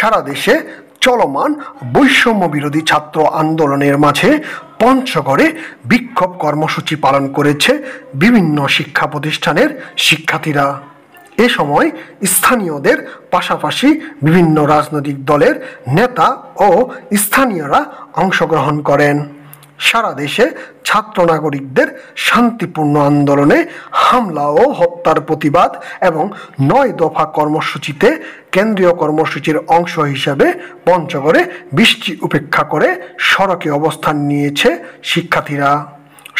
সারা দেশে চলমান বৈষম্য বিরোধী ছাত্র আন্দোলনের মাঝে পঞ্চগড়ে বিক্ষোভ কর্মসূচি পালন করেছে বিভিন্ন শিক্ষা প্রতিষ্ঠানের শিক্ষার্থীরা। এ সময় স্থানীয়দের পাশাপাশি বিভিন্ন রাজনৈতিক দলের নেতা ও স্থানীয়রা অংশগ্রহণ করেন। সারা দেশে ছাত্র নাগরিকদের শান্তিপূর্ণ আন্দোলনে হামলা ও হত্যার প্রতিবাদ এবং ৯ দফা কর্মসূচিতে কেন্দ্রীয় কর্মসূচির অংশ হিসেবে পঞ্চগড়ে বৃষ্টি উপেক্ষা করে সড়কে অবস্থান নিয়েছে শিক্ষার্থীরা।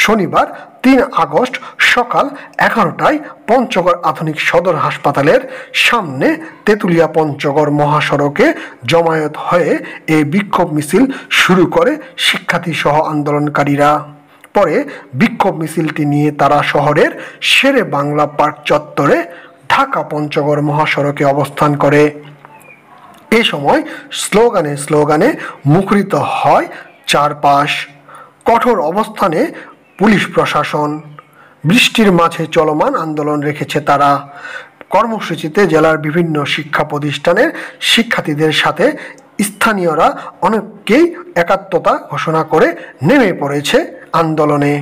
শনিবার ৩ আগস্ট সকাল ১১টায় পঞ্চগড় আধুনিক সদর হাসপাতালের সামনে তেঁতুলিয়া পঞ্চগড় মহাসড়কে জমায়েত হয়ে এই বিক্ষোভ মিছিল শুরু করে শিক্ষার্থী সহ আন্দোলনকারীরা। পরে বিক্ষোভ মিছিলটি নিয়ে তারা শহরের শেরে বাংলা পার্ক চত্বরে ঢাকা পঞ্চগড় মহাসড়কে অবস্থান করে। এ সময় স্লোগানে মুখরিত হয় চারপাশ। কঠোর অবস্থানে পুলিশ প্রশাসন। বৃষ্টির মাঝে চলমান আন্দোলন রেখেছে তারা। কর্মসূচিতে জেলার বিভিন্ন শিক্ষা প্রতিষ্ঠানের শিক্ষার্থীদের সাথে স্থানীয়রা অনেকেই একাত্মতা ঘোষণা করে নেমে পড়েছে আন্দোলনে।